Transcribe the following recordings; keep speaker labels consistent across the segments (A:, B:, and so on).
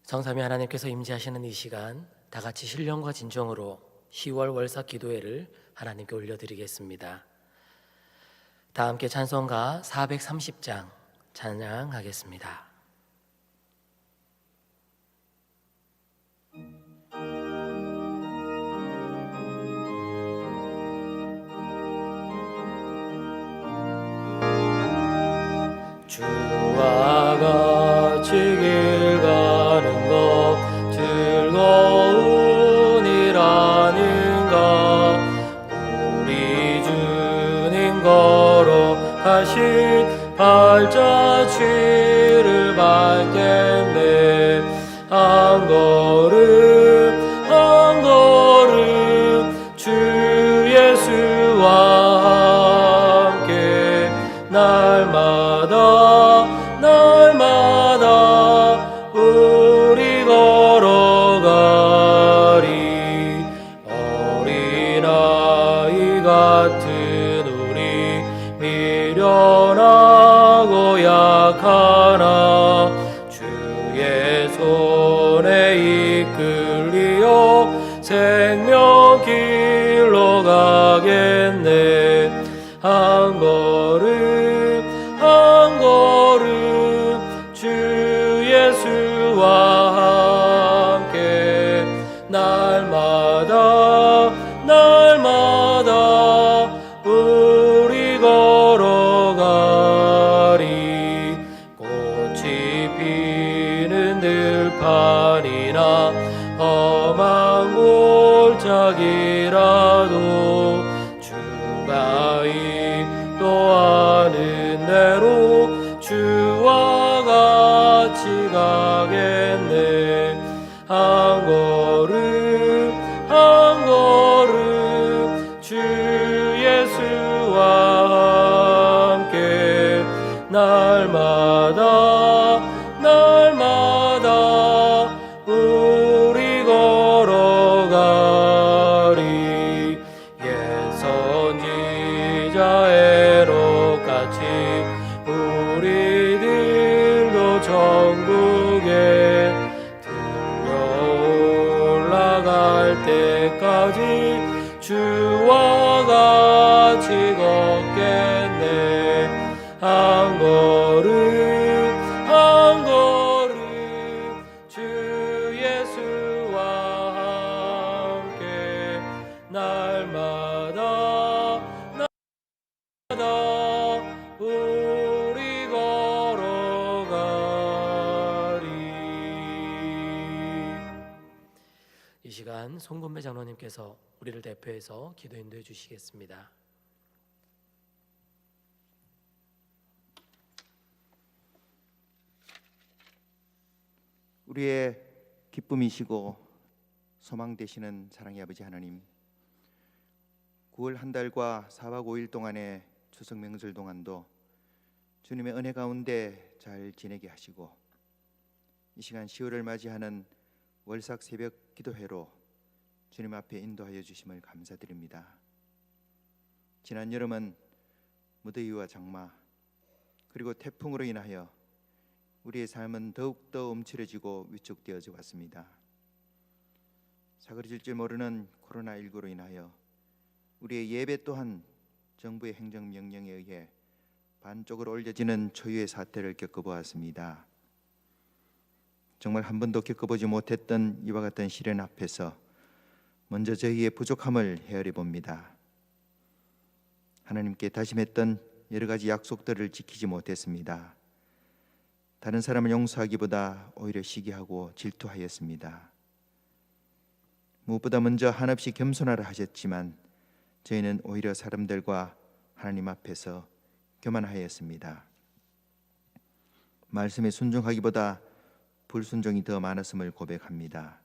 A: 성삼위 하나님께서 임재하시는 이 시간, 다 같이 신령과 진정으로 10월 월삭 기도회를 하나님께 올려드리겠습니다. 다 함께 찬송가 430장 찬양하겠습니다. 주와 같이 길 가는 것 즐거운이라는가. 우리 주님 걸어가신 발자취를 밟겠네. 한 걸음 한 걸음 주 예수와 함께 날마다 우리 걸어가리. 어린아이 같은 우리 미련하고 약하나 주의 손에 이끌리어 생명길로 가겠네. 한 걸음 한 걸음 주 예수와 함께 날마다 우리 걸어가리. 꽃이 피는 들판이나 험한 골짜기라도 주가 인도하는 대로 주와 같이 가겠네. 한 걸음 한 걸음 주 예수와 함께 날마다 우리 걸어가리. 옛 선지자 에녹같이 우리들도 천국에 올라갈 때까지 주와 같이 걷겠네. 한 걸음 한 걸음 주 예수와 함께 날마다 우리 걸어가리. 이 시간 송금배 장로님께서 우리를 대표해서 기도 인도해 주시겠습니다.
B: 우리의 기쁨이시고 소망 되시는 사랑의 아버지 하나님, 9월 한 달과 4박 5일 동안의 추석 명절 동안도 주님의 은혜 가운데 잘 지내게 하시고, 이 시간 10월을 맞이하는 월삭 새벽 기도회로 주님 앞에 인도하여 주심을 감사드립니다. 지난 여름은 무더위와 장마 그리고 태풍으로 인하여 우리의 삶은 더욱더 움츠러지고 위축되어져 왔습니다. 사그러질 줄 모르는 코로나19로 인하여 우리의 예배 또한 정부의 행정명령에 의해 반쪽으로 올려지는 초유의 사태를 겪어보았습니다. 정말 한 번도 겪어보지 못했던 이와 같은 시련 앞에서 먼저 저희의 부족함을 헤아려 봅니다. 하나님께 다짐했던 여러 가지 약속들을 지키지 못했습니다. 다른 사람을 용서하기보다 오히려 시기하고 질투하였습니다. 무엇보다 먼저 한없이 겸손하라 하셨지만 저희는 오히려 사람들과 하나님 앞에서 교만하였습니다. 말씀에 순종하기보다 불순종이 더 많았음을 고백합니다.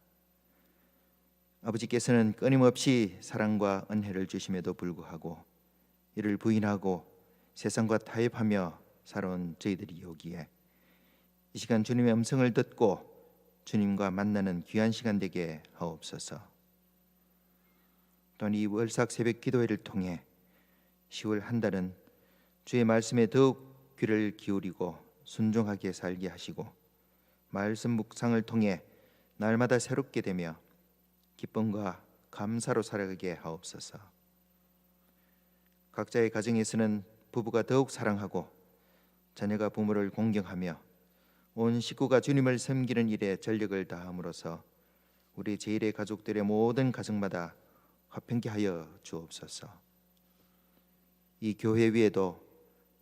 B: 아버지께서는 끊임없이 사랑과 은혜를 주심에도 불구하고 이를 부인하고 세상과 타협하며 살아온 저희들이 여기에 이 시간 주님의 음성을 듣고 주님과 만나는 귀한 시간 되게 하옵소서. 또한 이 월삭 새벽 기도회를 통해 10월 한 달은 주의 말씀에 더욱 귀를 기울이고 순종하게 살게 하시고 말씀 묵상을 통해 날마다 새롭게 되며 기쁨과 감사로 살아가게 하옵소서. 각자의 가정에서는 부부가 더욱 사랑하고 자녀가 부모를 공경하며 온 식구가 주님을 섬기는 일에 전력을 다함으로써 우리 제1의 가족들의 모든 가정마다 화평케 하여 주옵소서. 이 교회 위에도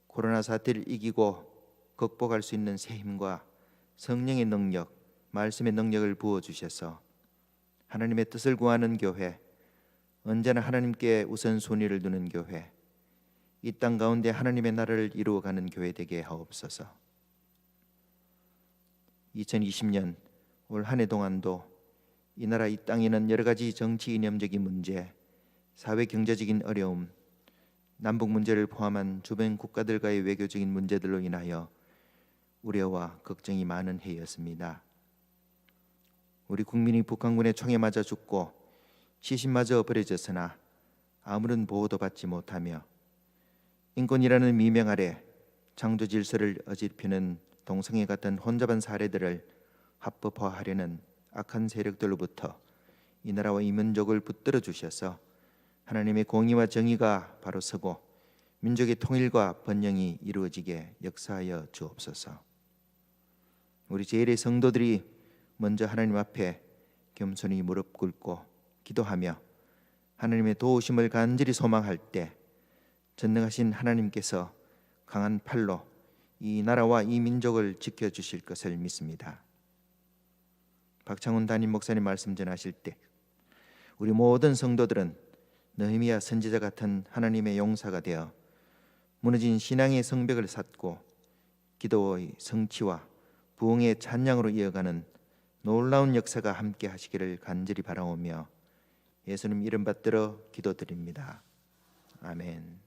B: 코로나 사태를 이기고 극복할 수 있는 새 힘과 성령의 능력, 말씀의 능력을 부어주셔서 하나님의 뜻을 구하는 교회, 언제나 하나님께 우선순위를 두는 교회, 이 땅 가운데 하나님의 나라를 이루어가는 교회 되게 하옵소서. 2020년 올 한 해 동안도 이 나라 이 땅에는 여러 가지 정치 이념적인 문제, 사회 경제적인 어려움, 남북 문제를 포함한 주변 국가들과의 외교적인 문제들로 인하여 우려와 걱정이 많은 해였습니다. 우리 국민이 북한군의 총에 맞아 죽고 시신마저 버려졌으나 아무런 보호도 받지 못하며 인권이라는 미명 아래 창조 질서를 어지럽히는 동성애 같은 혼잡한 사례들을 합법화하려는 악한 세력들로부터 이 나라와 이 민족을 붙들어 주셔서 하나님의 공의와 정의가 바로 서고 민족의 통일과 번영이 이루어지게 역사하여 주옵소서. 우리 제1의 성도들이 먼저 하나님 앞에 겸손히 무릎 꿇고 기도하며 하나님의 도우심을 간절히 소망할 때 전능하신 하나님께서 강한 팔로 이 나라와 이 민족을 지켜주실 것을 믿습니다. 박창훈 담임 목사님 말씀 전하실 때 우리 모든 성도들은 느헤미야 선지자 같은 하나님의 용사가 되어 무너진 신앙의 성벽을 쌓고 기도의 성취와 부흥의 찬양으로 이어가는 놀라운 역사가 함께 하시기를 간절히 바라오며 예수님 이름 받들어 기도드립니다. 아멘.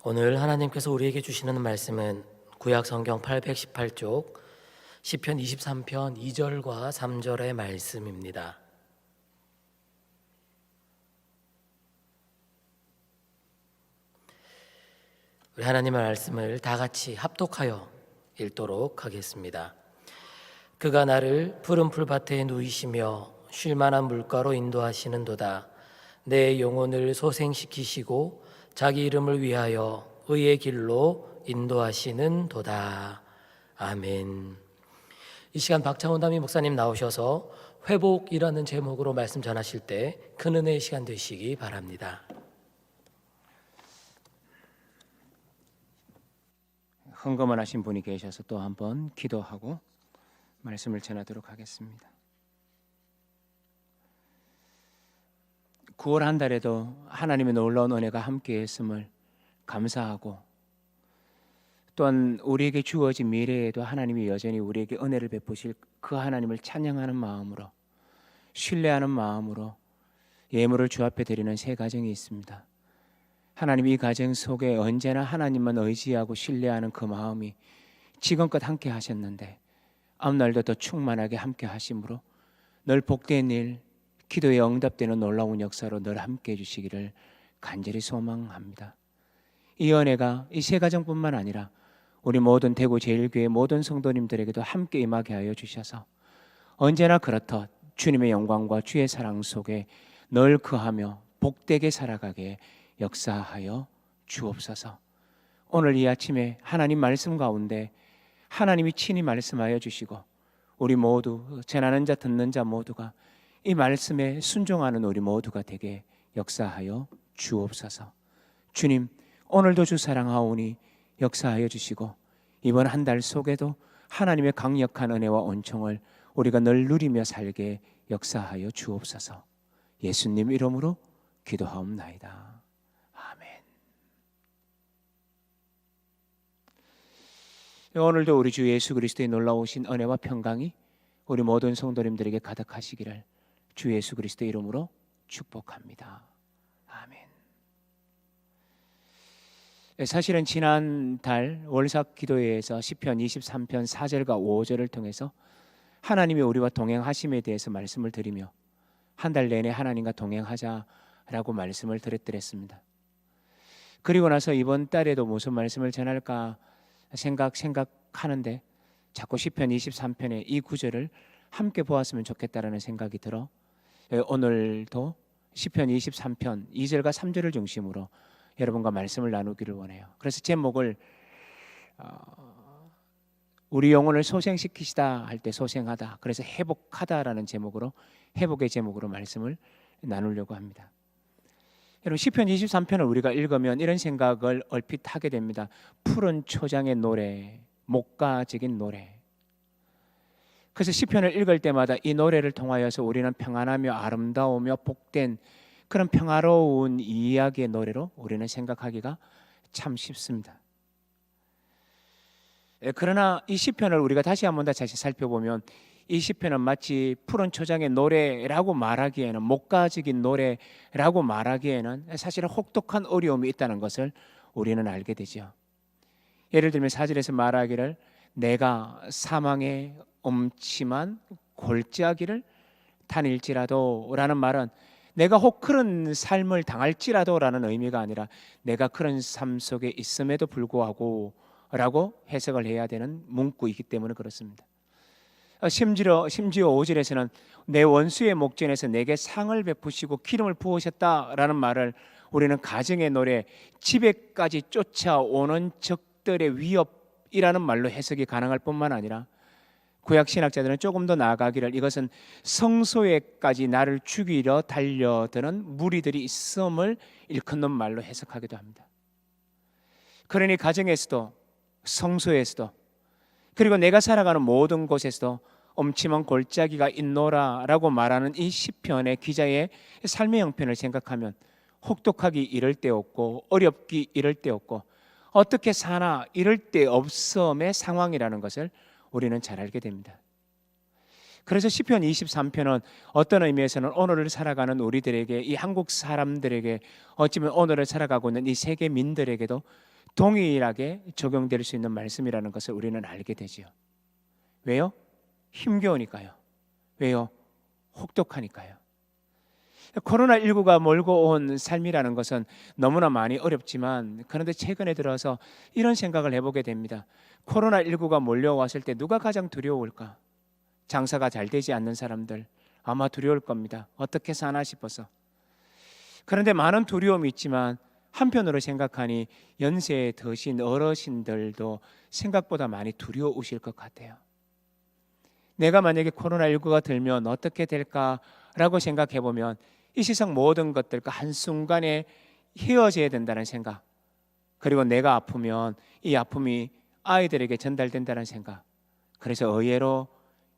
A: 오늘 하나님께서 우리에게 주시는 말씀은 구약 성경 818쪽 시편 23편 2절과 3절의 말씀입니다. 우리 하나님의 말씀을 다 같이 합독하여 읽도록 하겠습니다. 그가 나를 푸른 풀밭에 누이시며 쉴만한 물가로 인도하시는도다. 내 영혼을 소생시키시고 자기 이름을 위하여 의의 길로 인도하시는 도다. 아멘. 이 시간 박창훈 담임 목사님 나오셔서 회복이라는 제목으로 말씀 전하실 때 큰 은혜의 시간 되시기 바랍니다.
C: 헌금을 하신 분이 계셔서 또 한번 기도하고 말씀을 전하도록 하겠습니다. 9월 한 달에도 하나님의 놀라운 은혜가 함께했음을 감사하고 또한 우리에게 주어진 미래에도 하나님이 여전히 우리에게 은혜를 베푸실 그 하나님을 찬양하는 마음으로 신뢰하는 마음으로 예물을 주 앞에 드리는 세 가정이 있습니다. 하나님 이 가정 속에 언제나 하나님만 의지하고 신뢰하는 그 마음이 지금껏 함께 하셨는데 앞날도 더 충만하게 함께 하심으로 늘 복된 일, 기도에 응답되는 놀라운 역사로 늘 함께 해주시기를 간절히 소망합니다. 이 은혜가 이 세 가정뿐만 아니라 우리 모든 대구 제일교회 모든 성도님들에게도 함께 임하게 하여 주셔서 언제나 그렇듯 주님의 영광과 주의 사랑 속에 늘 거하며 복되게 살아가게 역사하여 주옵소서. 오늘 이 아침에 하나님 말씀 가운데 하나님이 친히 말씀하여 주시고 우리 모두 전하는 자 듣는 자 모두가 이 말씀에 순종하는 우리 모두가 되게 역사하여 주옵소서. 주님 오늘도 주 사랑하오니 역사하여 주시고 이번 한 달 속에도 하나님의 강력한 은혜와 은총을 우리가 늘 누리며 살게 역사하여 주옵소서. 예수님 이름으로 기도하옵나이다. 아멘. 오늘도 우리 주 예수 그리스도의 놀라우신 은혜와 평강이 우리 모든 성도님들에게 가득하시기를 주 예수 그리스도의 이름으로 축복합니다. 아멘. 사실은 지난달 월삭 기도회에서 시편 23편 4절과 5절을 통해서 하나님이 우리와 동행하심에 대해서 말씀을 드리며 한 달 내내 하나님과 동행하자라고 말씀을 드렸더랬습니다. 그리고 나서 이번 달에도 무슨 말씀을 전할까 생각하는데 자꾸 시편 23편의 이 구절을 함께 보았으면 좋겠다라는 생각이 들어 오늘도 시편 23편 2절과 3절을 중심으로 여러분과 말씀을 나누기를 원해요. 그래서 제목을 우리 영혼을 소생시키시다 할 때 소생하다, 그래서 회복하다라는 제목으로, 회복의 제목으로 말씀을 나누려고 합니다. 여러분, 시편 23편을 우리가 읽으면 이런 생각을 얼핏 하게 됩니다. 푸른 초장의 노래, 목가적인 노래. 그래서 시편을 읽을 때마다 이 노래를 통하여서 우리는 평안하며 아름다우며 복된 그런 평화로운 이야기의 노래로 우리는 생각하기가 참 쉽습니다. 그러나 이 시편을 우리가 다시 한번 더 자세히 살펴보면 이 시편은 마치 푸른 초장의 노래라고 말하기에는, 목가적인 노래라고 말하기에는 사실은 혹독한 어려움이 있다는 것을 우리는 알게 되죠. 예를 들면 4절에서 말하기를 내가 사망의 엄침한 골짜기를 다닐지라도 라는 말은 내가 혹 그런 삶을 당할지라도 라는 의미가 아니라 내가 그런 삶 속에 있음에도 불구하고 라고 해석을 해야 되는 문구이기 때문에 그렇습니다. 심지어 5절에서는 내 원수의 목전에서 내게 상을 베푸시고 기름을 부으셨다라는 말을 우리는 가정의 노래, 집에까지 쫓아오는 적들의 위협이라는 말로 해석이 가능할 뿐만 아니라 구약 신학자들은 조금 더 나아가기를 이것은 성소에까지 나를 죽이려 달려드는 무리들이 있음을 일컫는 말로 해석하기도 합니다. 그러니 가정에서도 성소에서도 그리고 내가 살아가는 모든 곳에서도 엄침한 골짜기가 있노라라고 말하는 이 시편의 기자의 삶의 형편을 생각하면 혹독하기 이를 데 없고 어렵기 이를 데 없고 어떻게 사나 이럴 데 없음의 상황이라는 것을 우리는 잘 알게 됩니다. 그래서 시편 23편은 어떤 의미에서는 오늘을 살아가는 우리들에게, 이 한국 사람들에게, 어찌보면 오늘을 살아가고 있는 이 세계민들에게도 동일하게 적용될 수 있는 말씀이라는 것을 우리는 알게 되지요. 왜요? 힘겨우니까요. 왜요? 혹독하니까요. 코로나19가 몰고 온 삶이라는 것은 너무나 많이 어렵지만, 그런데 최근에 들어서 이런 생각을 해보게 됩니다. 코로나19가 몰려왔을 때 누가 가장 두려울까? 장사가 잘 되지 않는 사람들 아마 두려울 겁니다. 어떻게 사나 싶어서. 그런데 많은 두려움이 있지만 한편으로 생각하니 연세에 드신 어르신들도 생각보다 많이 두려우실 것 같아요. 내가 만약에 코로나19가 들면 어떻게 될까라고 생각해 보면 이 세상 모든 것들과 한순간에 헤어져야 된다는 생각, 그리고 내가 아프면 이 아픔이 아이들에게 전달된다는 생각, 그래서 의외로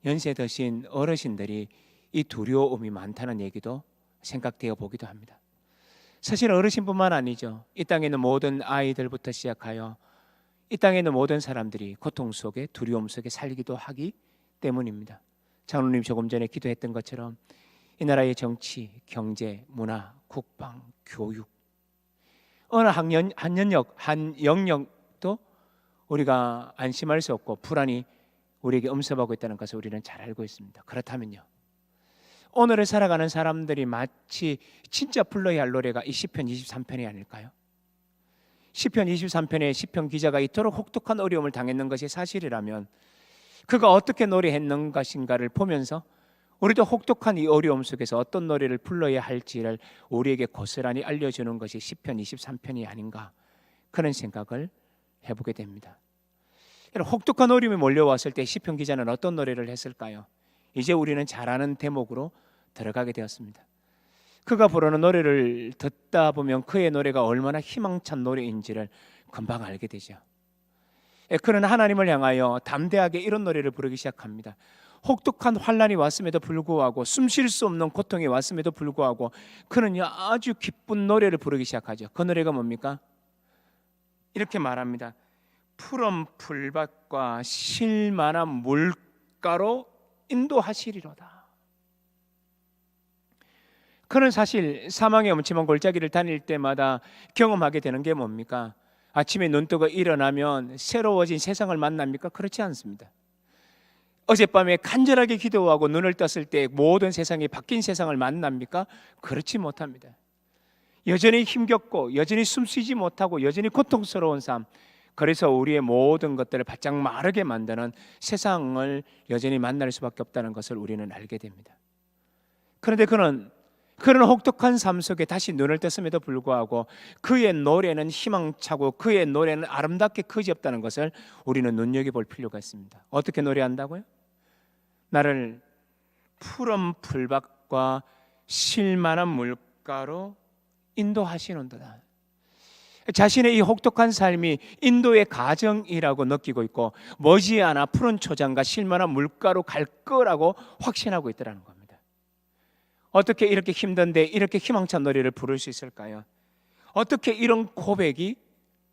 C: 연세 드신 어르신들이 이 두려움이 많다는 얘기도 생각되어 보기도 합니다. 사실 어르신뿐만 아니죠. 이 땅에 있는 모든 아이들부터 시작하여 이 땅에 있는 모든 사람들이 고통 속에, 두려움 속에 살기도 하기 때문입니다. 장로님 조금 전에 기도했던 것처럼 이 나라의 정치, 경제, 문화, 국방, 교육, 어느 한 영역도 우리가 안심할 수 없고 불안이 우리에게 엄습하고 있다는 것을 우리는 잘 알고 있습니다. 그렇다면요, 오늘을 살아가는 사람들이 마치 진짜 불러야 할 노래가 이 시편 23편이 아닐까요? 시편 23편의 시편 기자가 이토록 혹독한 어려움을 당했는 것이 사실이라면 그가 어떻게 노래했는 것인가를 보면서 우리도 혹독한 이 어려움 속에서 어떤 노래를 불러야 할지를 우리에게 고스란히 알려주는 것이 시편 23편이 아닌가, 그런 생각을 해보게 됩니다. 혹독한 어려움이 몰려왔을 때 시편 기자는 어떤 노래를 했을까요? 이제 우리는 잘 아는 대목으로 들어가게 되었습니다. 그가 부르는 노래를 듣다 보면 그의 노래가 얼마나 희망찬 노래인지를 금방 알게 되죠. 그는 하나님을 향하여 담대하게 이런 노래를 부르기 시작합니다. 혹독한 환난이 왔음에도 불구하고, 숨 쉴 수 없는 고통이 왔음에도 불구하고 그는 아주 기쁜 노래를 부르기 시작하죠. 그 노래가 뭡니까? 이렇게 말합니다. 푸른 풀밭과 쉴만한 물가로 인도하시리로다. 그는 사실 사망의 엄침한 골짜기를 다닐 때마다 경험하게 되는 게 뭡니까? 아침에 눈 뜨고 일어나면 새로워진 세상을 만납니까? 그렇지 않습니다. 어젯밤에 간절하게 기도하고 눈을 떴을 때 모든 세상이 바뀐 세상을 만납니까? 그렇지 못합니다. 여전히 힘겹고 여전히 숨쉬지 못하고 여전히 고통스러운 삶, 그래서 우리의 모든 것들을 바짝 마르게 만드는 세상을 여전히 만날 수밖에 없다는 것을 우리는 알게 됩니다. 그런데 그는 그런 혹독한 삶 속에 다시 눈을 떴음에도 불구하고 그의 노래는 희망차고 그의 노래는 아름답게 그지없다는 것을 우리는 눈여겨볼 필요가 있습니다. 어떻게 노래한다고요? 나를 푸른 풀밭과 실만한 물가로 인도하시는도다. 자신의 이 혹독한 삶이 인도의 가정이라고 느끼고 있고 머지않아 푸른 초장과 실만한 물가로 갈 거라고 확신하고 있더라는 겁니다. 어떻게 이렇게 힘든데 이렇게 희망찬 노래를 부를 수 있을까요? 어떻게 이런 고백이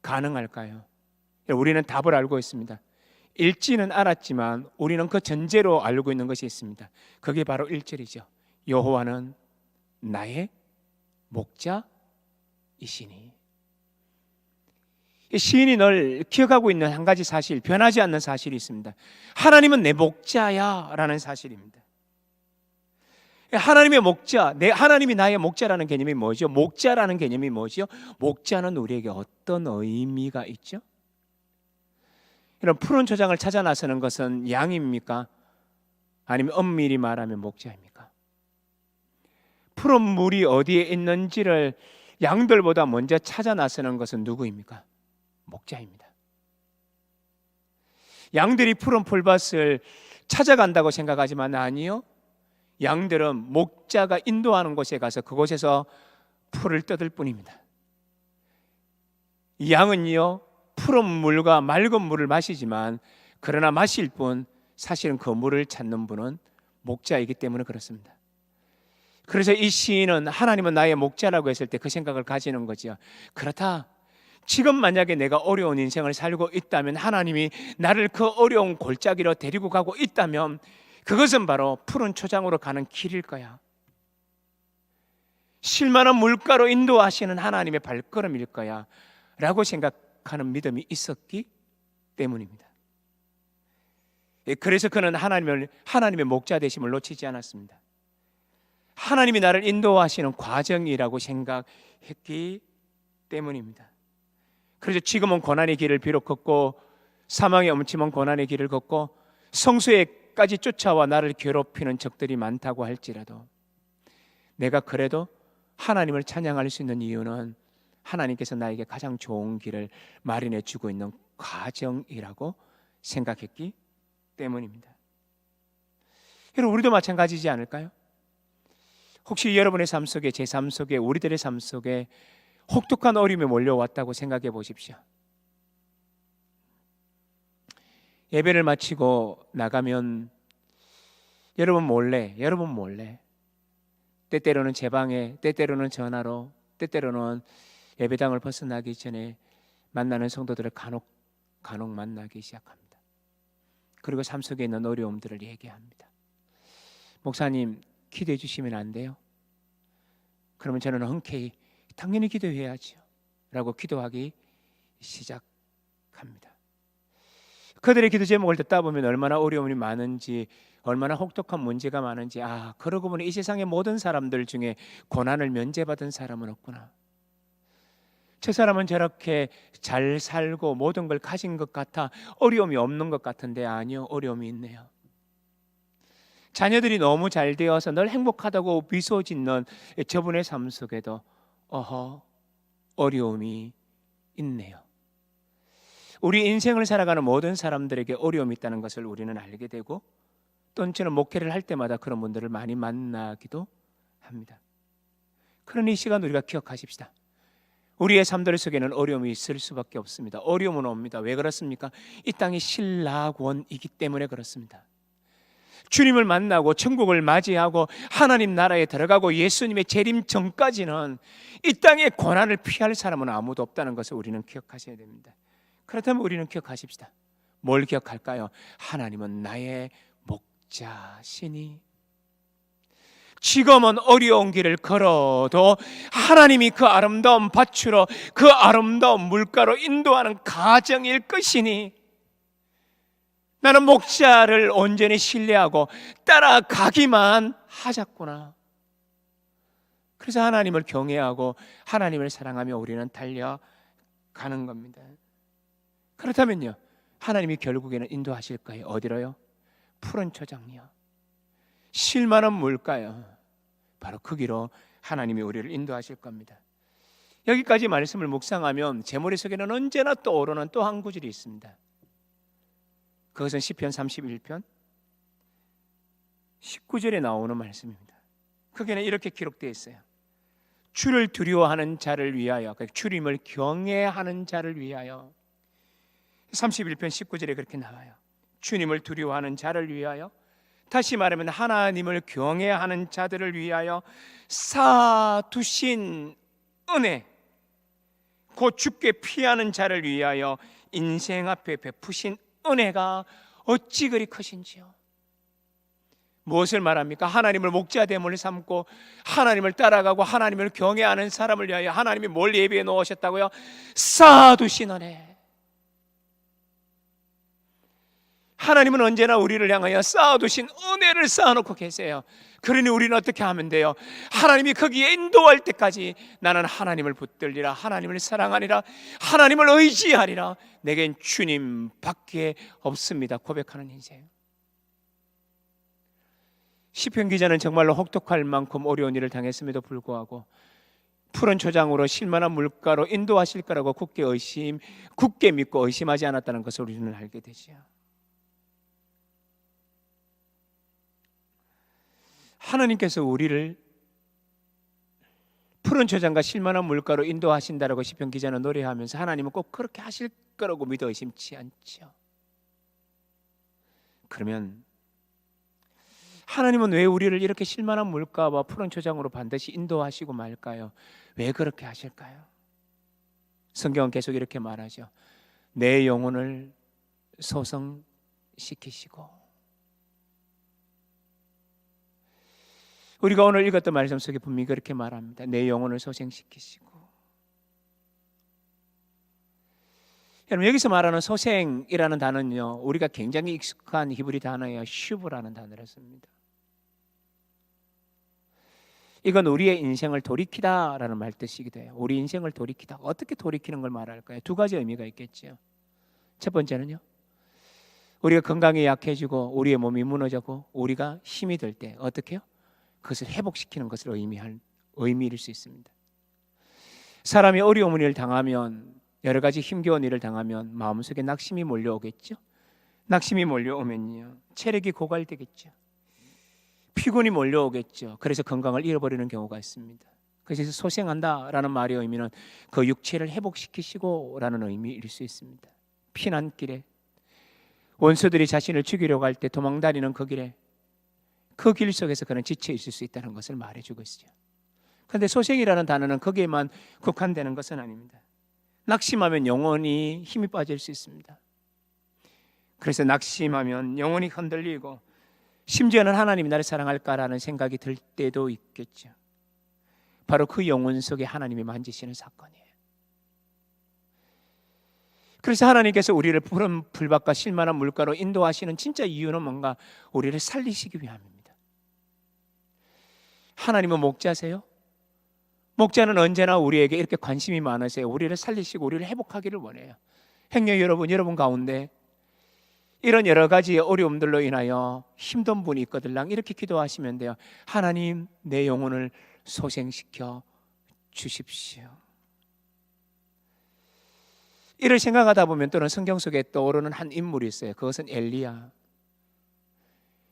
C: 가능할까요? 우리는 답을 알고 있습니다. 읽지는 않았지만 우리는 그 전제로 알고 있는 것이 있습니다. 그게 바로 1절이죠. 여호와는 나의 목자이시니. 시인이 늘 기억하고 있는 한 가지 사실, 변하지 않는 사실이 있습니다. 하나님은 내 목자야 라는 사실입니다. 하나님의 목자, 하나님이 나의 목자라는 개념이 뭐죠? 목자라는 개념이 뭐죠? 목자는 우리에게 어떤 의미가 있죠? 이런 푸른 초장을 찾아 나서는 것은 양입니까? 아니면 엄밀히 말하면 목자입니까? 푸른 물이 어디에 있는지를 양들보다 먼저 찾아 나서는 것은 누구입니까? 목자입니다. 양들이 푸른 풀밭을 찾아간다고 생각하지만 아니요. 양들은 목자가 인도하는 곳에 가서 그곳에서 풀을 뜯을 뿐입니다. 양은요, 푸른 물과 맑은 물을 마시지만 그러나 마실 뿐 사실은 그 물을 찾는 분은 목자이기 때문에 그렇습니다. 그래서 이 시인은 하나님은 나의 목자라고 했을 때 그 생각을 가지는 거죠. 그렇다. 지금 만약에 내가 어려운 인생을 살고 있다면 하나님이 나를 그 어려운 골짜기로 데리고 가고 있다면 그것은 바로 푸른 초장으로 가는 길일 거야. 실만한 물가로 인도하시는 하나님의 발걸음일 거야 라고 생각하는 믿음이 있었기 때문입니다. 그래서 그는 하나님의 목자 되심을 놓치지 않았습니다. 하나님이 나를 인도하시는 과정이라고 생각했기 때문입니다. 그래서 지금은 고난의 길을 비록 걷고 사망의 엄침한 고난의 길을 걷고 성수에까지 쫓아와 나를 괴롭히는 적들이 많다고 할지라도 내가 그래도 하나님을 찬양할 수 있는 이유는 하나님께서 나에게 가장 좋은 길을 마련해 주고 있는 과정이라고 생각했기 때문입니다. 여러분, 우리도 마찬가지지 않을까요? 혹시 여러분의 삶 속에, 제 삶 속에, 우리들의 삶 속에 혹독한 어려움이 몰려왔다고 생각해 보십시오. 예배를 마치고 나가면 여러분 몰래 때때로는 제 방에, 때때로는 전화로, 때때로는 예배당을 벗어나기 전에 만나는 성도들을 간혹 만나기 시작합니다. 그리고 삶 속에 있는 어려움들을 얘기합니다. 목사님, 기도해 주시면 안 돼요? 그러면 저는 흔쾌히 당연히 기도해야죠 라고 기도하기 시작합니다. 그들의 기도 제목을 듣다 보면 얼마나 어려움이 많은지, 얼마나 혹독한 문제가 많은지, 그러고 보니 이 세상의 모든 사람들 중에 고난을 면제받은 사람은 없구나. 저 사람은 저렇게 잘 살고 모든 걸 가진 것 같아 어려움이 없는 것 같은데 아니요, 어려움이 있네요. 자녀들이 너무 잘 되어서 늘 행복하다고 미소 짓는 저분의 삶 속에도 어려움이 있네요. 우리 인생을 살아가는 모든 사람들에게 어려움이 있다는 것을 우리는 알게 되고, 또는 저는 목회를 할 때마다 그런 분들을 많이 만나기도 합니다. 그러니 이 시간 우리가 기억하십시다. 우리의 삶들 속에는 어려움이 있을 수밖에 없습니다. 어려움은 옵니다. 왜 그렇습니까? 이 땅이 신락원이기 때문에 그렇습니다. 주님을 만나고 천국을 맞이하고 하나님 나라에 들어가고 예수님의 재림 전까지는 이 땅의 고난을 피할 사람은 아무도 없다는 것을 우리는 기억하셔야 됩니다. 그렇다면 우리는 기억하십시다. 뭘 기억할까요? 하나님은 나의 목자시니. 지금은 어려운 길을 걸어도 하나님이 그 아름다운 밭으로, 그 아름다운 물가로 인도하는 가정일 것이니 나는 목자를 온전히 신뢰하고 따라가기만 하자꾸나. 그래서 하나님을 경외하고 하나님을 사랑하며 우리는 달려가는 겁니다. 그렇다면요, 하나님이 결국에는 인도하실 거예요. 어디로요? 푸른 초장이요, 쉴만한 물가요. 바로 그 길로 하나님이 우리를 인도하실 겁니다. 여기까지 말씀을 묵상하면 제 머릿속에는 언제나 떠오르는 또 한 구절이 있습니다. 그것은 시편 31편 19절에 나오는 말씀입니다. 거기는 이렇게 기록되어 있어요. 주를 두려워하는 자를 위하여, 주님을 경외하는 자를 위하여. 31편 19절에 그렇게 나와요. 주님을 두려워하는 자를 위하여, 다시 말하면 하나님을 경외하는 자들을 위하여 쌓아두신 은혜, 곧 죽게 피하는 자를 위하여 인생 앞에 베푸신 은혜가 어찌 그리 크신지요. 무엇을 말합니까? 하나님을 목자됨을 삼고 하나님을 따라가고 하나님을 경외하는 사람을 위하여 하나님이 뭘 예비해 놓으셨다고요? 쌓아두신 은혜. 하나님은 언제나 우리를 향하여 쌓아두신 은혜를 쌓아놓고 계세요. 그러니 우리는 어떻게 하면 돼요? 하나님이 거기에 인도할 때까지 나는 하나님을 붙들리라, 하나님을 사랑하리라, 하나님을 의지하리라, 내겐 주님밖에 없습니다 고백하는 인생. 시편 기자는 정말로 혹독할 만큼 어려운 일을 당했음에도 불구하고 푸른 초장으로 쉴만한 물가로 인도하실 거라고 굳게 믿고 의심하지 않았다는 것을 우리는 알게 되죠. 하나님께서 우리를 푸른 초장과 쉴만한 물가로 인도하신다라고 시편 기자는 노래하면서 하나님은 꼭 그렇게 하실 거라고 믿어 의심치 않죠. 그러면 하나님은 왜 우리를 이렇게 쉴만한 물가와 푸른 초장으로 반드시 인도하시고 말까요? 왜 그렇게 하실까요? 성경은 계속 이렇게 말하죠. 내 영혼을 소성시키시고. 우리가 오늘 읽었던 말씀 속에 분명히 그렇게 말합니다. 내 영혼을 소생시키시고. 여러분, 여기서 말하는 소생이라는 단어는요, 우리가 굉장히 익숙한 히브리 단어예요. 슈브라는 단어를 씁니다. 이건 우리의 인생을 돌이키다라는 말 뜻이기도 해요. 우리 인생을 돌이키다. 어떻게 돌이키는 걸 말할까요? 두 가지 의미가 있겠죠. 첫 번째는요, 우리가 건강이 약해지고 우리의 몸이 무너지고 우리가 힘이 들 때 어떻게 해요? 그것을 회복시키는 것을 의미일 수 있습니다. 사람이 어려운 일을 당하면, 여러 가지 힘겨운 일을 당하면 마음속에 낙심이 몰려오겠죠. 낙심이 몰려오면요, 체력이 고갈되겠죠. 피곤이 몰려오겠죠. 그래서 건강을 잃어버리는 경우가 있습니다. 그래서 소생한다라는 말의 의미는 그 육체를 회복시키시고라는 의미일 수 있습니다. 피난길에 원수들이 자신을 죽이려고 할 때 도망다니는 그 길에, 그 길 속에서 그는 지쳐 있을 수 있다는 것을 말해주고 있어요. 그런데 소생이라는 단어는 거기에만 국한되는 것은 아닙니다. 낙심하면 영혼이 힘이 빠질 수 있습니다. 그래서 낙심하면 영혼이 흔들리고 심지어는 하나님이 나를 사랑할까라는 생각이 들 때도 있겠죠. 바로 그 영혼 속에 하나님이 만지시는 사건이에요. 그래서 하나님께서 우리를 푸른 풀밭과 쉴만한 물가로 인도하시는 진짜 이유는 뭔가? 우리를 살리시기 위함입니다. 하나님은 목자세요. 목자는 언제나 우리에게 이렇게 관심이 많으세요. 우리를 살리시고 우리를 회복하기를 원해요. 행여 여러분 가운데 이런 여러 가지 어려움들로 인하여 힘든 분이 있거들랑 이렇게 기도하시면 돼요. 하나님, 내 영혼을 소생시켜 주십시오. 이를 생각하다 보면 또는 성경 속에 떠오르는 한 인물이 있어요. 그것은 엘리야.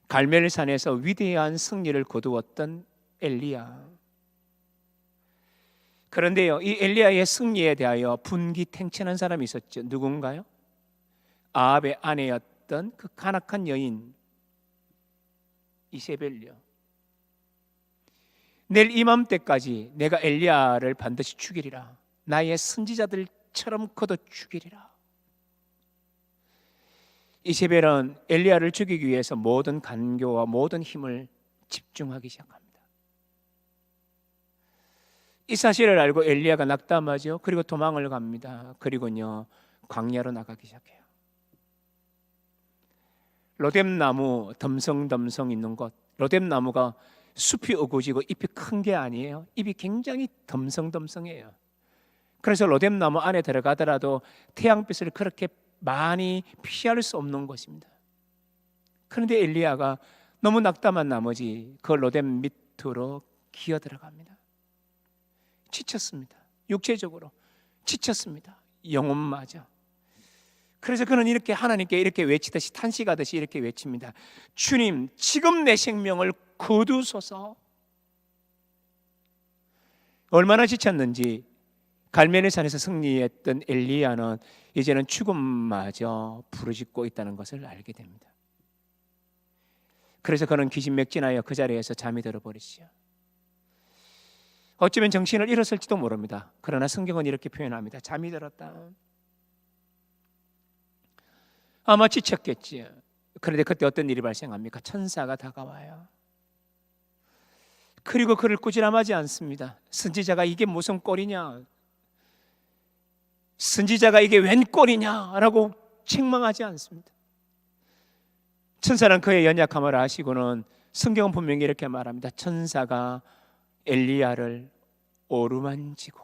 C: 갈멜산에서 위대한 승리를 거두었던 엘리야. 그런데요, 이 엘리야의 승리에 대하여 분기탱천한 사람이 있었죠. 누군가요? 아합의 아내였던 그 간악한 여인 이세벨요. 내일 이맘때까지 내가 엘리야를 반드시 죽이리라. 나의 선지자들처럼 거둬 죽이리라. 이세벨은 엘리야를 죽이기 위해서 모든 간교와 모든 힘을 집중하기 시작합니다. 이 사실을 알고 엘리야가 낙담하죠. 그리고 도망을 갑니다. 그리고요 광야로 나가기 시작해요. 로뎀나무 덤성덤성 있는 곳, 로뎀나무가 숲이 우거지고 잎이 큰 게 아니에요. 잎이 굉장히 덤성덤성해요. 그래서 로뎀나무 안에 들어가더라도 태양빛을 그렇게 많이 피할 수 없는 곳입니다. 그런데 엘리야가 너무 낙담한 나머지 그 로뎀 밑으로 기어 들어갑니다. 지쳤습니다. 육체적으로 지쳤습니다. 영혼마저. 그래서 그는 이렇게 하나님께 이렇게 외치듯이 탄식하듯이 이렇게 외칩니다. 주님, 지금 내 생명을 거두소서. 얼마나 지쳤는지 갈멜의 산에서 승리했던 엘리야는 이제는 죽음마저 부르짖고 있다는 것을 알게 됩니다. 그래서 그는 기진맥진하여 그 자리에서 잠이 들어버리지요. 어쩌면 정신을 잃었을지도 모릅니다. 그러나 성경은 이렇게 표현합니다. 잠이 들었다. 아마 지쳤겠지요. 그런데 그때 어떤 일이 발생합니까? 천사가 다가와요. 그리고 그를 꾸지람하지 않습니다. 선지자가 이게 무슨 꼴이냐, 선지자가 이게 웬 꼴이냐라고 책망하지 않습니다. 천사는 그의 연약함을 아시고는 성경은 분명히 이렇게 말합니다. 천사가 엘리야를 오르만지고,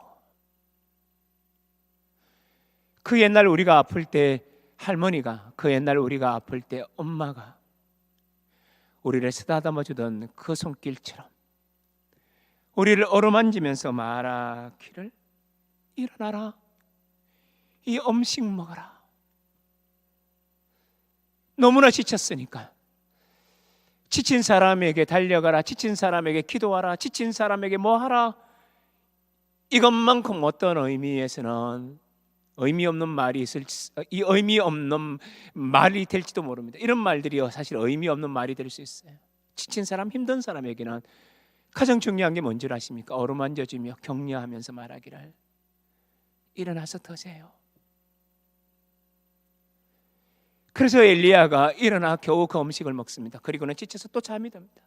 C: 그 옛날 우리가 아플 때 할머니가, 그 옛날 우리가 아플 때 엄마가 우리를 쓰다듬어 주던 그 손길처럼 우리를 어루만지면서 말하기를, 일어나라, 이 음식 먹어라. 너무나 지쳤으니까 지친 사람에게 달려가라, 지친 사람에게 기도하라, 지친 사람에게 뭐 하라, 이것만큼 어떤 의미에서는 의미 없는 말이 이 의미 없는 말이 될지도 모릅니다. 이런 말들이 사실 의미 없는 말이 될 수 있어요. 지친 사람, 힘든 사람에게는 가장 중요한 게 뭔지 아십니까? 어루만져주며 격려하면서 말하기를, 일어나서 드세요. 그래서 엘리야가 일어나 겨우 그 음식을 먹습니다. 그리고는 지쳐서 또 잠이 듭니다.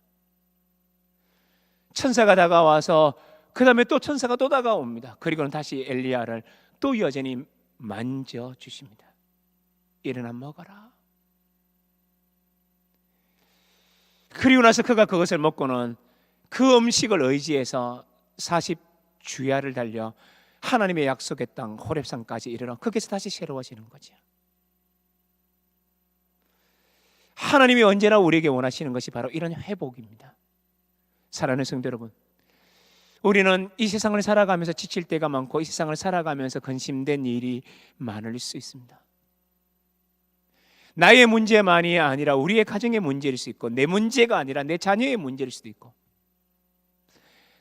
C: 천사가 다가와서 그 다음에 또 천사가 또 다가옵니다. 그리고는 다시 엘리야를 또 여전히 만져주십니다. 일어나 먹어라. 그리고 나서 그가 그것을 먹고는 그 음식을 의지해서 40주야를 달려 하나님의 약속의 땅 호렙산까지 이르러 거기서 다시 새로워지는 거죠. 하나님이 언제나 우리에게 원하시는 것이 바로 이런 회복입니다. 사랑하는 성도 여러분, 우리는 이 세상을 살아가면서 지칠 때가 많고 이 세상을 살아가면서 근심된 일이 많을 수 있습니다. 나의 문제만이 아니라 우리의 가정의 문제일 수 있고, 내 문제가 아니라 내 자녀의 문제일 수도 있고,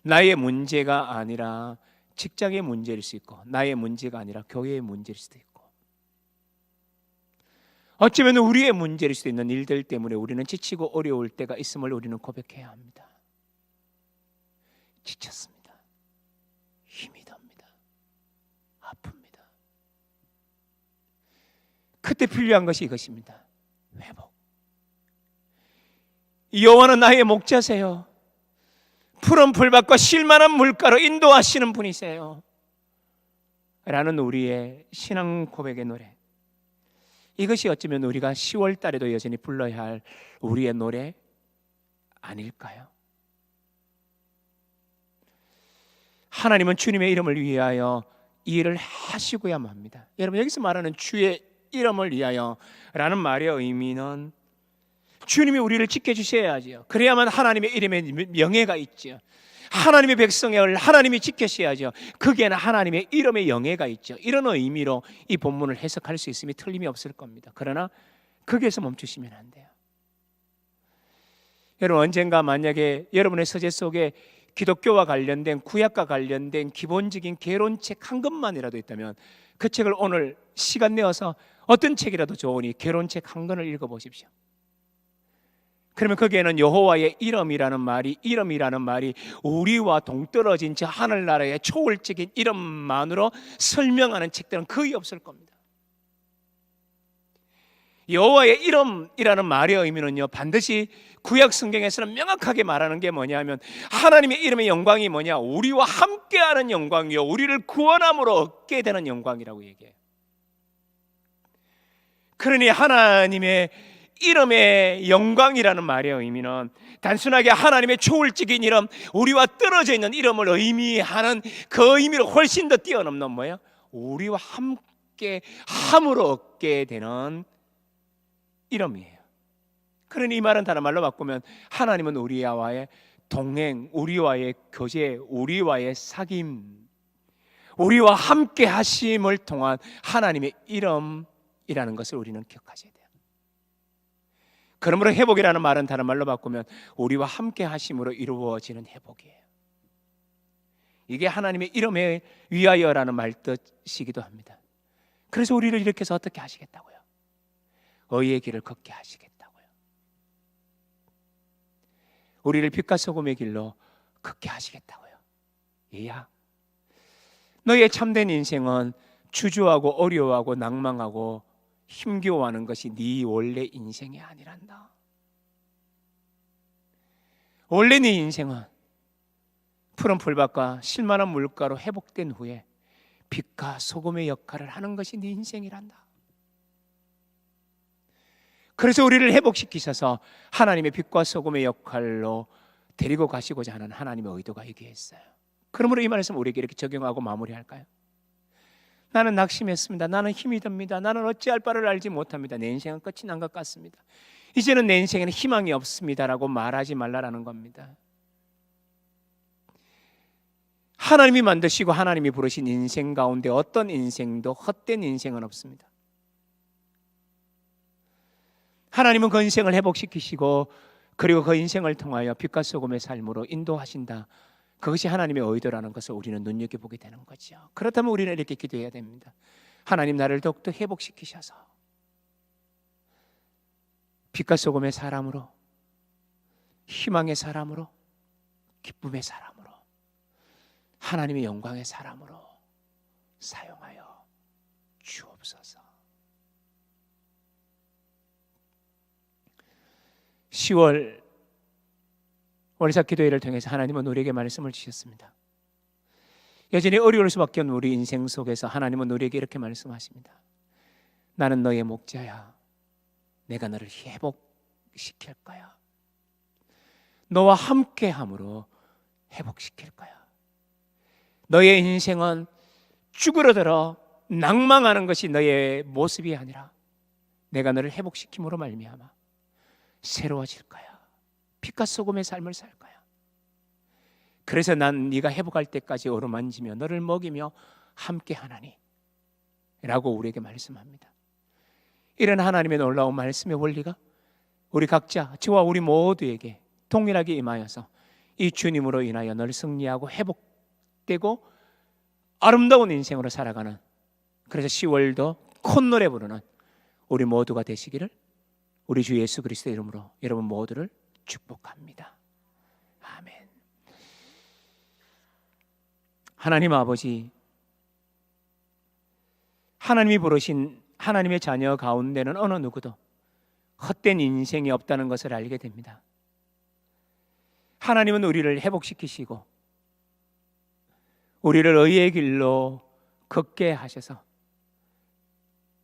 C: 나의 문제가 아니라 직장의 문제일 수 있고, 나의 문제가 아니라 교회의 문제일 수도 있고, 어쩌면 우리의 문제일 수도 있는 일들 때문에 우리는 지치고 어려울 때가 있음을 우리는 고백해야 합니다. 지쳤습니다. 힘이 듭니다. 아픕니다. 그때 필요한 것이 이것입니다. 회복. 여호와는 나의 목자세요. 푸른 풀밭과 쉴만한 물가로 인도하시는 분이세요. 라는 우리의 신앙 고백의 노래. 이것이 어쩌면 우리가 10월 달에도 여전히 불러야 할 우리의 노래 아닐까요? 하나님은 주님의 이름을 위하여 이 일을 하시고야만 합니다. 여러분, 여기서 말하는 주의 이름을 위하여 라는 말의 의미는 주님이 우리를 지켜주셔야지요. 그래야만 하나님의 이름에 명예가 있죠. 하나님의 백성을 하나님이 지켜셔야죠. 거기에는 하나님의 이름의 영예가 있죠. 이런 의미로 이 본문을 해석할 수 있음이 틀림이 없을 겁니다. 그러나 거기에서 멈추시면 안 돼요. 여러분, 언젠가 만약에 여러분의 서재 속에 기독교와 관련된, 구약과 관련된 기본적인 개론책 한 권만이라도 있다면 그 책을 오늘 시간 내어서 어떤 책이라도 좋으니 개론책 한 권을 읽어보십시오. 그러면 거기에는 여호와의 이름이라는 말이 우리와 동떨어진 저 하늘나라의 초월적인 이름만으로 설명하는 책들은 거의 없을 겁니다. 여호와의 이름이라는 말의 의미는요, 반드시 구약 성경에서는 명확하게 말하는 게 뭐냐면 하나님의 이름의 영광이 뭐냐, 우리와 함께하는 영광이요, 우리를 구원함으로 얻게 되는 영광이라고 얘기해요. 그러니 하나님의 이름의 영광이라는 말의 의미는 단순하게 하나님의 초월적인 이름, 우리와 떨어져 있는 이름을 의미하는 그 의미를 훨씬 더 뛰어넘는 뭐예요? 우리와 함께 함으로 얻게 되는 이름이에요. 그러니 이 말은 다른 말로 바꾸면 하나님은 우리와의 동행, 우리와의 교제, 우리와의 사귐, 우리와 함께 하심을 통한 하나님의 이름이라는 것을 우리는 기억하셔야 돼요. 그러므로 회복이라는 말은 다른 말로 바꾸면 우리와 함께 하심으로 이루어지는 회복이에요. 이게 하나님의 이름에 위하여라는 말 뜻이기도 합니다. 그래서 우리를 이렇게 해서 어떻게 하시겠다고요? 의의 길을 걷게 하시겠다고요. 우리를 빛과 소금의 길로 걷게 하시겠다고요. 이야, 너의 참된 인생은 주저하고 어려워하고 낭망하고 힘겨워하는 것이 네 원래 인생이 아니란다. 원래 네 인생은 푸른 풀밭과 실만한 물가로 회복된 후에 빛과 소금의 역할을 하는 것이 네 인생이란다. 그래서 우리를 회복시키셔서 하나님의 빛과 소금의 역할로 데리고 가시고자 하는 하나님의 의도가 여기에 있어요. 그러므로 이 말씀 우리에게 이렇게 적용하고 마무리할까요? 나는 낙심했습니다. 나는 힘이 듭니다. 나는 어찌할 바를 알지 못합니다. 내 인생은 끝이 난 것 같습니다. 이제는 내 인생에는 희망이 없습니다라고 말하지 말라라는 겁니다. 하나님이 만드시고 하나님이 부르신 인생 가운데 어떤 인생도 헛된 인생은 없습니다. 하나님은 그 인생을 회복시키시고 그리고 그 인생을 통하여 빛과 소금의 삶으로 인도하신다. 그것이 하나님의 의도라는 것을 우리는 눈여겨보게 되는 거죠. 그렇다면 우리는 이렇게 기도해야 됩니다. 하나님, 나를 더욱더 회복시키셔서 빛과 소금의 사람으로, 희망의 사람으로, 기쁨의 사람으로, 하나님의 영광의 사람으로 사용하여 주옵소서. 10월 월삭 기도회를 통해서 하나님은 우리에게 말씀을 주셨습니다. 여전히 어려울 수밖에 없는 우리 인생 속에서 하나님은 우리에게 이렇게 말씀하십니다. 나는 너의 목자야. 내가 너를 회복시킬 거야. 너와 함께함으로 회복시킬 거야. 너의 인생은 쭈그러들어 낭망하는 것이 너의 모습이 아니라 내가 너를 회복시킴으로 말미암아 새로워질 거야. 빛과 소금의 삶을 살 거야. 그래서 난 네가 회복할 때까지 어루만지며 너를 먹이며 함께 하나니 라고 우리에게 말씀합니다. 이런 하나님의 놀라운 말씀의 원리가 우리 각자, 저와 우리 모두에게 동일하게 임하여서 이 주님으로 인하여 늘 승리하고 회복되고 아름다운 인생으로 살아가는, 그래서 10월도 콧노래 부르는 우리 모두가 되시기를 우리 주 예수 그리스도의 이름으로 여러분 모두를 축복합니다. 아멘. 하나님 아버지, 하나님이 부르신 하나님의 자녀 가운데는 어느 누구도 헛된 인생이 없다는 것을 알게 됩니다. 하나님은 우리를 회복시키시고 우리를 의의 길로 걷게 하셔서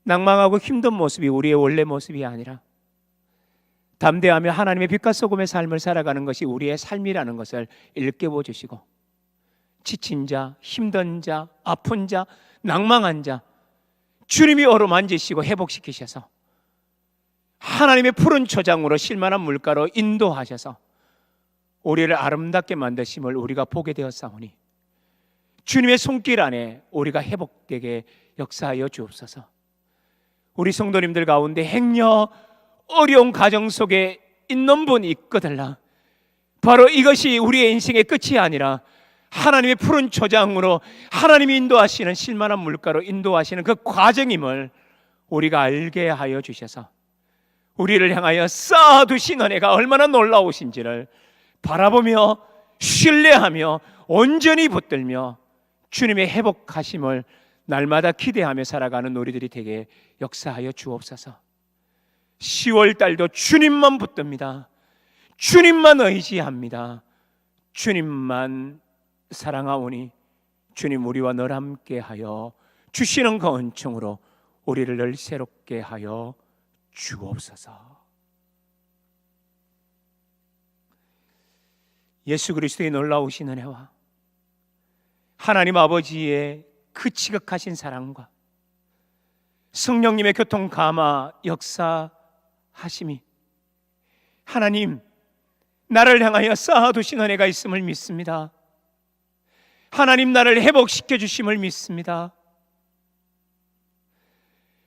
C: 낭망하고 힘든 모습이 우리의 원래 모습이 아니라 담대하며 하나님의 빛과 소금의 삶을 살아가는 것이 우리의 삶이라는 것을 일깨워 주시고 지친 자, 힘든 자, 아픈 자, 낭망한 자 주님이 어루만지시고 회복시키셔서 하나님의 푸른 초장으로 실만한 물가로 인도하셔서 우리를 아름답게 만드심을 우리가 보게 되었사오니 주님의 손길 안에 우리가 회복되게 역사하여 주옵소서. 우리 성도님들 가운데 행여 어려운 가정 속에 있는 분이 있거들라 바로 이것이 우리의 인생의 끝이 아니라 하나님의 푸른 초장으로 하나님이 인도하시는 실만한 물가로 인도하시는 그 과정임을 우리가 알게 하여 주셔서 우리를 향하여 쌓아두신 은혜가 얼마나 놀라우신지를 바라보며 신뢰하며 온전히 붙들며 주님의 회복하심을 날마다 기대하며 살아가는 우리들이 되게 역사하여 주옵소서. 10월 달도 주님만 붙듭니다. 주님만 의지합니다. 주님만 사랑하오니 주님 우리와 늘 함께하여 주시는 그 은총으로 우리를 늘 새롭게 하여 주옵소서. 예수 그리스도의 놀라우신 은혜와 하나님 아버지의 그 지극하신 사랑과 성령님의 교통 감화 역사하심이 하나님 나를 향하여 쌓아두신 은혜가 있음을 믿습니다. 하나님 나를 회복시켜 주심을 믿습니다.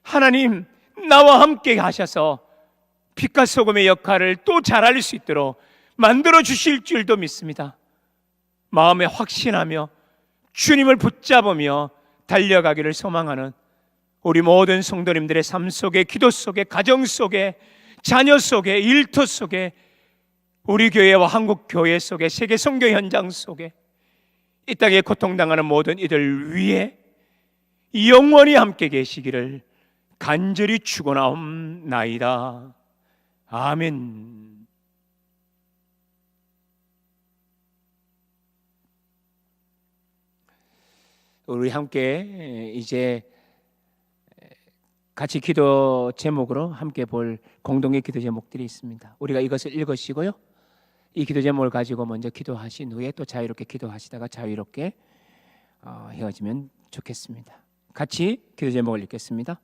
C: 하나님 나와 함께 하셔서 빛과 소금의 역할을 또 잘할 수 있도록 만들어 주실 줄도 믿습니다. 마음에 확신하며 주님을 붙잡으며 달려가기를 소망하는 우리 모든 성도님들의 삶 속에, 기도 속에, 가정 속에, 자녀 속에, 일터 속에, 우리 교회와 한국 교회 속에, 세계 선교 현장 속에 이 땅에 고통당하는 모든 이들 위에 영원히 함께 계시기를 간절히 축원하옵나이다. 아멘. 우리 함께 이제 같이 기도 제목으로 함께 볼 공동의 기도 제목들이 있습니다. 우리가 이것을 읽으시고요, 이 기도 제목을 가지고 먼저 기도하신 후에 또 자유롭게 기도하시다가 자유롭게 헤어지면 좋겠습니다. 같이 기도 제목을 읽겠습니다.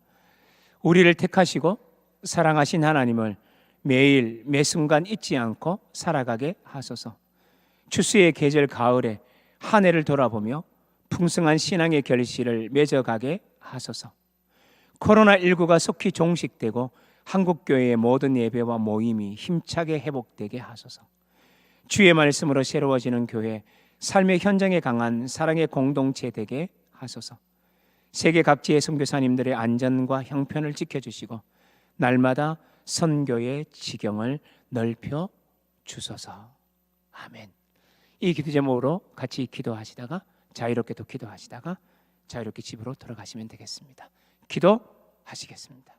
C: 우리를 택하시고 사랑하신 하나님을 매일 매 순간 잊지 않고 살아가게 하소서. 추수의 계절 가을에 한 해를 돌아보며 풍성한 신앙의 결실을 맺어가게 하소서. 코로나19가 속히 종식되고 한국교회의 모든 예배와 모임이 힘차게 회복되게 하소서. 주의 말씀으로 새로워지는 교회, 삶의 현장에 강한 사랑의 공동체 되게 하소서. 세계 각지의 선교사님들의 안전과 형편을 지켜주시고 날마다 선교의 지경을 넓혀 주소서. 아멘. 이 기도 제목으로 같이 기도하시다가 자유롭게 또 기도하시다가 자유롭게 집으로 돌아가시면 되겠습니다. 기도하시겠습니다.